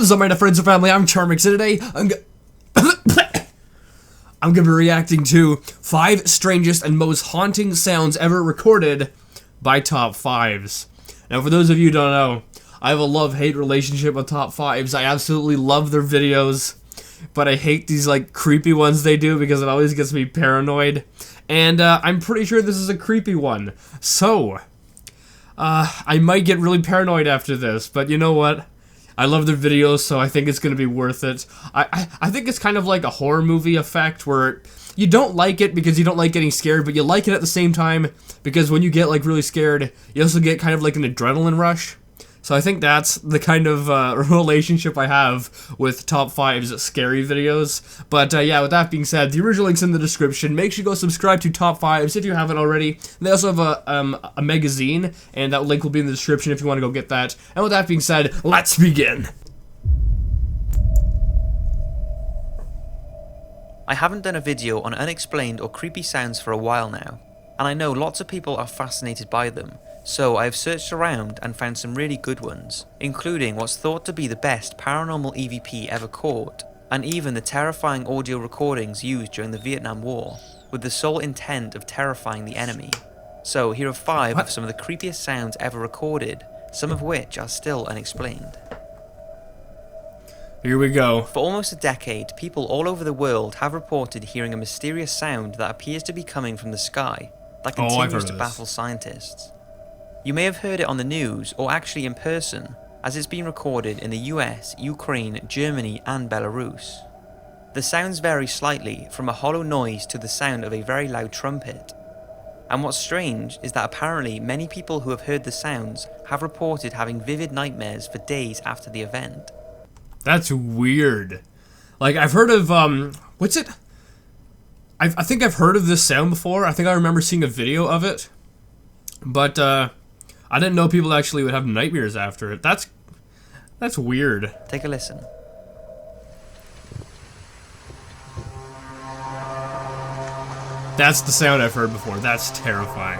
What is up, my friends and family? I'm Charmx, and today I'm gonna be reacting to 5 strangest and most haunting sounds ever recorded by Top 5s. Now, for those of you who don't know, I have a love-hate relationship with Top 5s. I absolutely love their videos, but I hate these like creepy ones they do because it always gets me paranoid. And I'm pretty sure this is a creepy one. So, I might get really paranoid after this, but you know what? I love their videos, so I think it's going to be worth it. I think it's kind of like a horror movie effect where you don't like it because you don't like getting scared, but you like it at the same time because when you get like really scared, you also get kind of like an adrenaline rush. So I think that's the kind of relationship I have with Top 5's scary videos. But yeah, with that being said, the original link's in the description. Make sure you go subscribe to Top 5s if you haven't already. They also have a magazine, and that link will be in the description if you want to go get that. And with that being said, let's begin. I haven't done a video on unexplained or creepy sounds for a while now, and I know lots of people are fascinated by them. So I have searched around and found some really good ones, including what's thought to be the best paranormal EVP ever caught, and even the terrifying audio recordings used during the Vietnam War, with the sole intent of terrifying the enemy. So here are 5 of some of the creepiest sounds ever recorded, some of which are still unexplained. Here we go. For almost a decade, people all over the world have reported hearing a mysterious sound that appears to be coming from the sky, that continues to baffle scientists. You may have heard it on the news, or actually in person, as it's been recorded in the US, Ukraine, Germany and Belarus. The sounds vary slightly, from a hollow noise to the sound of a very loud trumpet. And what's strange is that apparently many people who have heard the sounds have reported having vivid nightmares for days after the event. That's weird. Like, I've heard of, what's it? I think I've heard of this sound before. I think I remember seeing a video of it. But, I didn't know people actually would have nightmares after it. That's weird. Take a listen. That's the sound I've heard before. That's terrifying.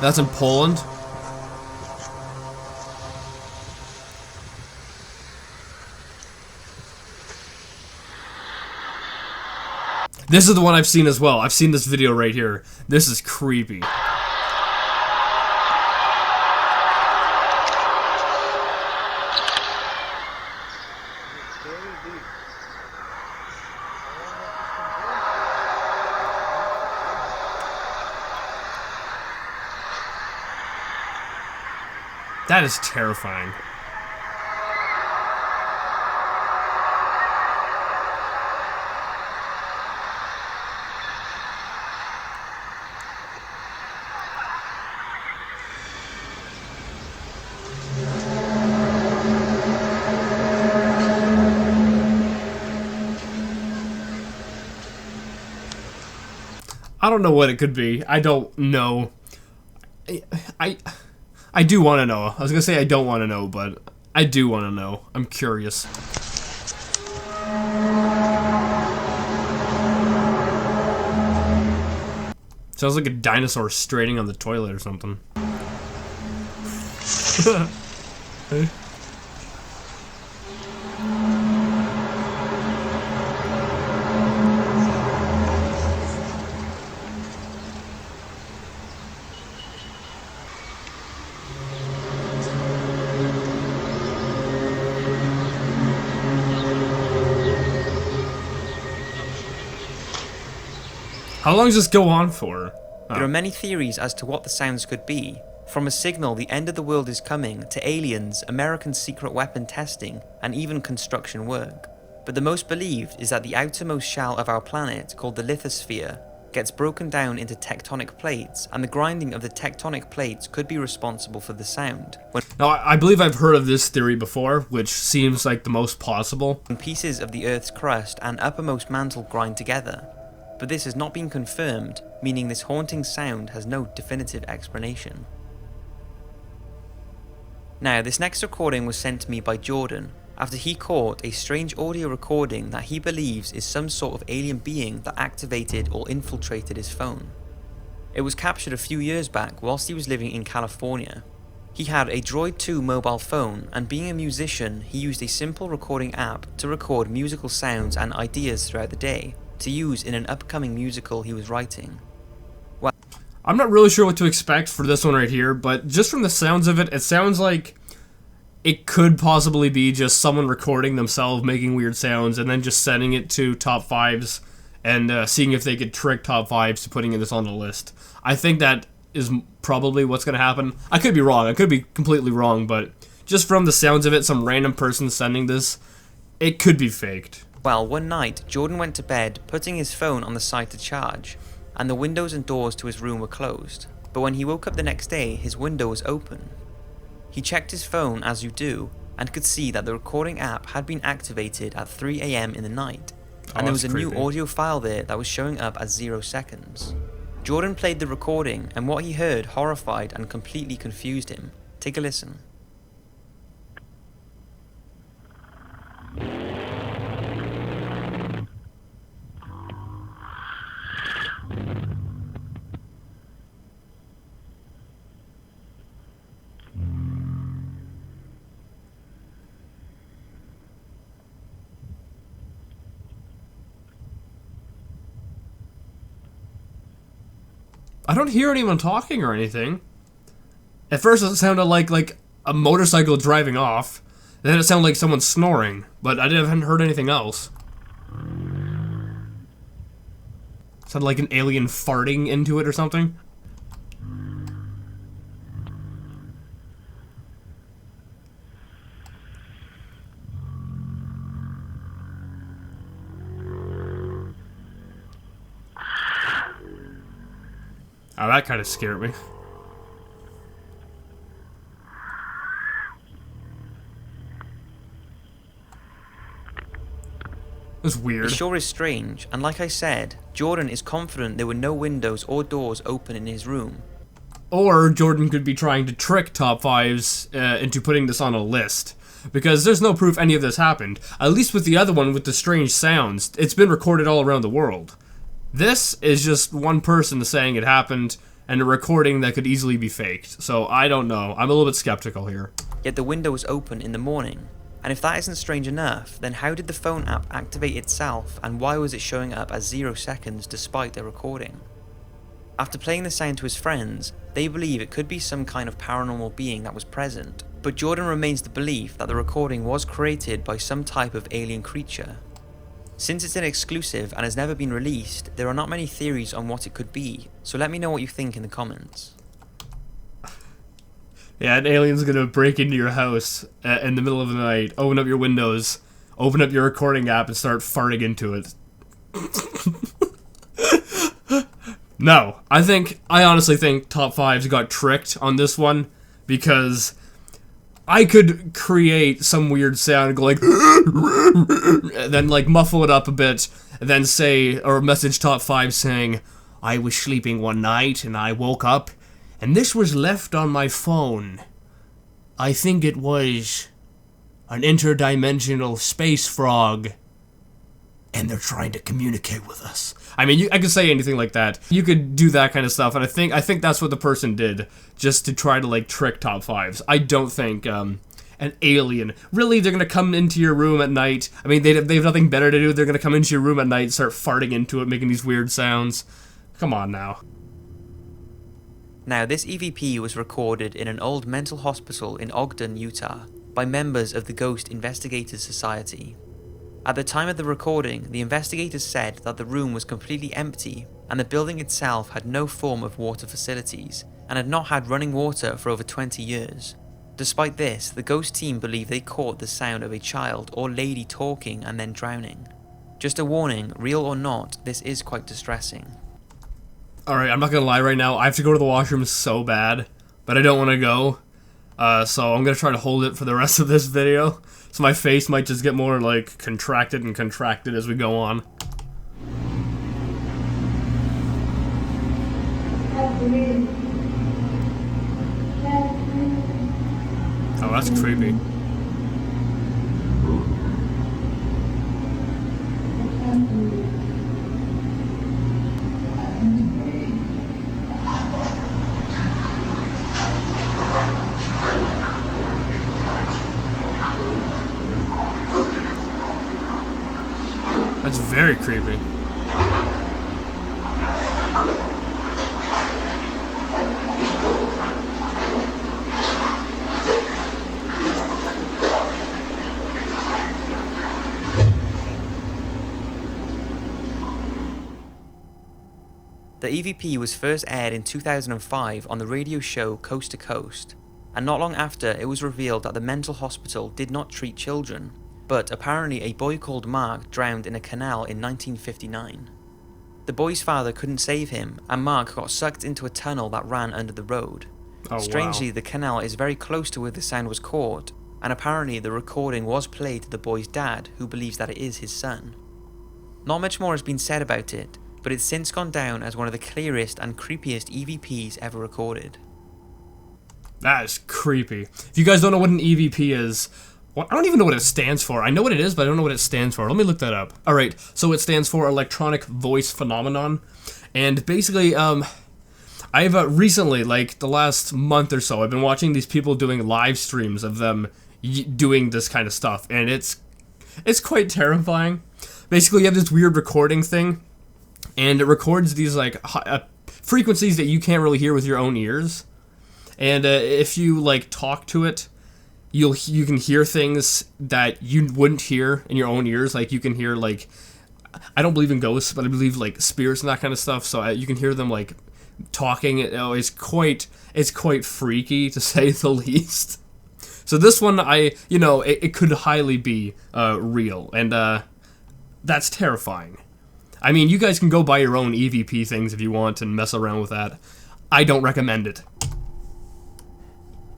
That's in Poland. This is the one I've seen as well. I've seen this video right here. This is creepy. That is terrifying. I don't know what it could be. I don't know. I do want to know. I was gonna say I don't want to know, but I do want to know. I'm curious. Sounds like a dinosaur straining on the toilet or something. How long does this go on for? There are many theories as to what the sounds could be, from a signal the end of the world is coming to aliens, American secret weapon testing, and even construction work. But the most believed is that the outermost shell of our planet, called the lithosphere, gets broken down into tectonic plates, and the grinding of the tectonic plates could be responsible for the sound. Now, I believe I've heard of this theory before, which seems like the most plausible. When pieces of the Earth's crust and uppermost mantle grind together. But this has not been confirmed, meaning this haunting sound has no definitive explanation. Now, this next recording was sent to me by Jordan, after he caught a strange audio recording that he believes is some sort of alien being that activated or infiltrated his phone. It was captured a few years back whilst he was living in California, He had a Droid 2 mobile phone, and being a musician, he used a simple recording app to record musical sounds and ideas throughout the day, to use in an upcoming musical he was writing. Well, I'm not really sure what to expect for this one right here, but just from the sounds of it, it sounds like it could possibly be just someone recording themselves making weird sounds and then just sending it to top 5s and seeing if they could trick top 5s to putting this on the list. I think that is probably what's going to happen. I could be wrong. I could be completely wrong, but just from the sounds of it, some random person sending this, it could be faked. Well, one night, Jordan went to bed, putting his phone on the side to charge, and the windows and doors to his room were closed. But when he woke up the next day, his window was open. He checked his phone, as you do, and could see that the recording app had been activated at 3 AM in the night, and there was a new audio file there that was showing up as 0 seconds. Jordan played the recording, and what he heard horrified and completely confused him. Take a listen. I don't hear anyone talking or anything. At first it sounded like a motorcycle driving off. Then it sounded like someone snoring, but I haven't heard anything else. It sounded like an alien farting into it or something. Oh, that kind of scared me. That's weird. It sure is strange, and like I said, Jordan is confident there were no windows or doors open in his room. Or Jordan could be trying to trick top 5s into putting this on a list. Because there's no proof any of this happened. At least with the other one with the strange sounds, it's been recorded all around the world. This is just one person saying it happened, and a recording that could easily be faked. So I don't know. I'm a little bit skeptical here. Yet the window was open in the morning. And if that isn't strange enough, then how did the phone app activate itself, and why was it showing up as 0 seconds despite the recording? After playing the sound to his friends, they believe it could be some kind of paranormal being that was present, but Jordan remains the belief that the recording was created by some type of alien creature. Since it's an exclusive and has never been released, there are not many theories on what it could be, so let me know what you think in the comments. Yeah, an alien's gonna break into your house in the middle of the night, open up your windows, open up your recording app, and start farting into it. No, I honestly think top 5s got tricked on this one, because I could create some weird sound and go like, and then like muffle it up a bit, and then say, or message top 5 saying, I was sleeping one night and I woke up and this was left on my phone. I think it was an interdimensional space frog and they're trying to communicate with us. I mean, I could say anything like that. You could do that kind of stuff, and I think that's what the person did, just to try to like trick top 5s. I don't think an alien really they're gonna come into your room at night. I mean, they have nothing better to do. They're gonna come into your room at night, and start farting into it, making these weird sounds. Come on now. Now, this EVP was recorded in an old mental hospital in Ogden, Utah, by members of the Ghost Investigators Society. At the time of the recording, the investigators said that the room was completely empty and the building itself had no form of water facilities and had not had running water for over 20 years. Despite this, the ghost team believe they caught the sound of a child or lady talking and then drowning. Just a warning, real or not, this is quite distressing. Alright, I'm not gonna lie right now, I have to go to the washroom so bad, but I don't want to go, so I'm gonna try to hold it for the rest of this video. So my face might just get more, like, contracted and contracted as we go on. Oh, that's creepy. That's very creepy. The EVP was first aired in 2005 on the radio show Coast to Coast, and not long after it was revealed that the mental hospital did not treat children, but apparently a boy called Mark drowned in a canal in 1959. The boy's father couldn't save him, and Mark got sucked into a tunnel that ran under the road. Oh, Strangely, wow. the canal is very close to where the sound was caught, and apparently the recording was played to the boy's dad, who believes that it is his son. Not much more has been said about it, but it's since gone down as one of the clearest and creepiest EVPs ever recorded. That is creepy. If you guys don't know what an EVP is, well, I don't even know what it stands for. I know what it is, but I don't know what it stands for. Let me look that up. Alright, so it stands for Electronic Voice Phenomenon. And basically, I've recently, like the last month or so, I've been watching these people doing live streams of them doing this kind of stuff. And it's quite terrifying. Basically, you have this weird recording thing, and it records these like frequencies that you can't really hear with your own ears. And if you like talk to it, you can hear things that you wouldn't hear in your own ears. Like you can hear like, I don't believe in ghosts, but I believe like spirits and that kind of stuff. So you can hear them like talking. It's quite freaky to say the least. So this one, it could highly be real, and that's terrifying. I mean, you guys can go buy your own EVP things if you want and mess around with that. I don't recommend it.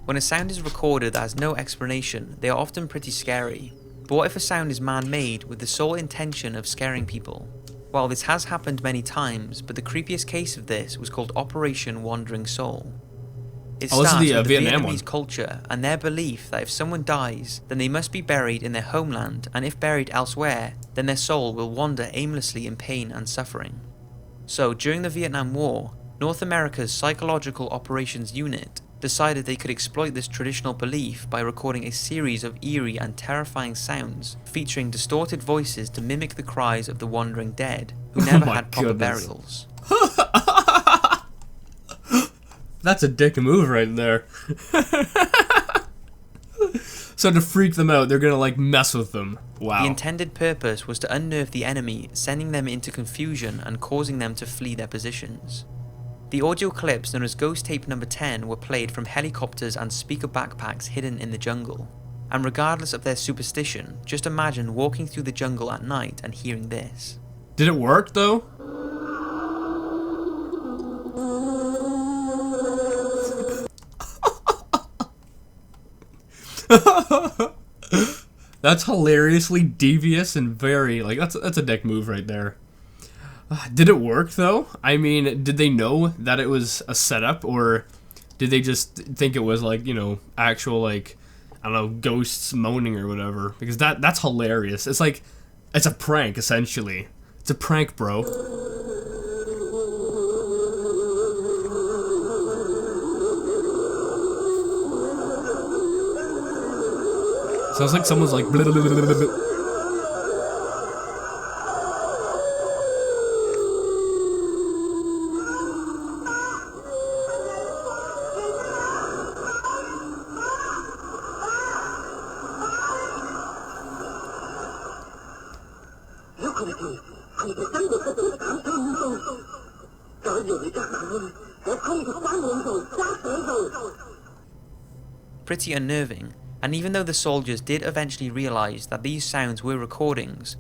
When a sound is recorded that has no explanation, they are often pretty scary. But what if a sound is man-made with the sole intention of scaring people? Well, this has happened many times, but the creepiest case of this was called Operation Wandering Soul. It starts with the Vietnamese culture and their belief that if someone dies, then they must be buried in their homeland, and if buried elsewhere, then their soul will wander aimlessly in pain and suffering. So, during the Vietnam War, North America's Psychological Operations Unit decided they could exploit this traditional belief by recording a series of eerie and terrifying sounds featuring distorted voices to mimic the cries of the wandering dead, who never had proper burials. That's a dick move right there. So to freak them out, they're gonna like mess with them. Wow. The intended purpose was to unnerve the enemy, sending them into confusion and causing them to flee their positions. The audio clips known as Ghost Tape Number 10 were played from helicopters and speaker backpacks hidden in the jungle. And regardless of their superstition, just imagine walking through the jungle at night and hearing this. Did it work though? That's hilariously devious and very, like, that's a dick move right there. Did it work though? I mean, did they know that it was a setup, or did they just think it was like, actual, like, I don't know, ghosts moaning or whatever? Because that's hilarious. It's like, it's a prank essentially. It's a prank, bro. Sounds like someone's like blah, blah, blah, blah, blah. Pretty unnerving, and even though the soldiers did eventually realise that these sounds were recordings,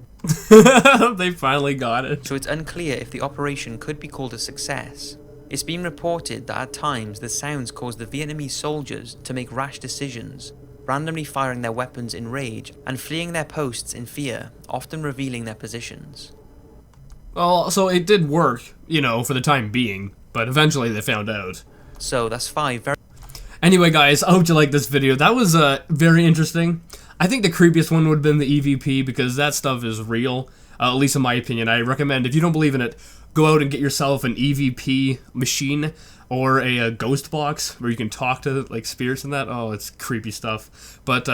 they finally got it. So it's unclear if the operation could be called a success. It's been reported that at times the sounds caused the Vietnamese soldiers to make rash decisions, randomly firing their weapons in rage and fleeing their posts in fear, often revealing their positions. Well, so it did work, for the time being, but eventually they found out. So that's 5 very... Anyway, guys, I hope you liked this video. That was very interesting. I think the creepiest one would have been the EVP, because that stuff is real, at least in my opinion. I recommend, if you don't believe in it, go out and get yourself an EVP machine or a ghost box where you can talk to like spirits and that. Oh, it's creepy stuff. But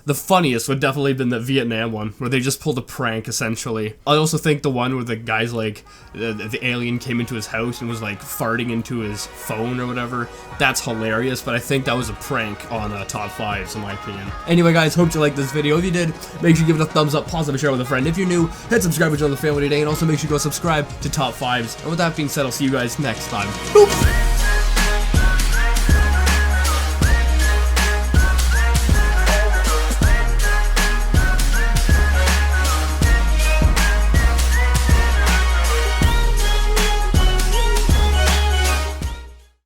the funniest would definitely have been the Vietnam one, where they just pulled a prank, essentially. I also think the one where the guy's like, the alien came into his house and was like farting into his phone or whatever, that's hilarious, but I think that was a prank on top 5s in my opinion. Anyway guys, hope you liked this video. If you did, make sure you give it a thumbs up, pause and share with a friend. If you're new, hit subscribe to join the family today, and also make sure you go subscribe to Top 5s. And with that being said, I'll see you guys next time. Boop!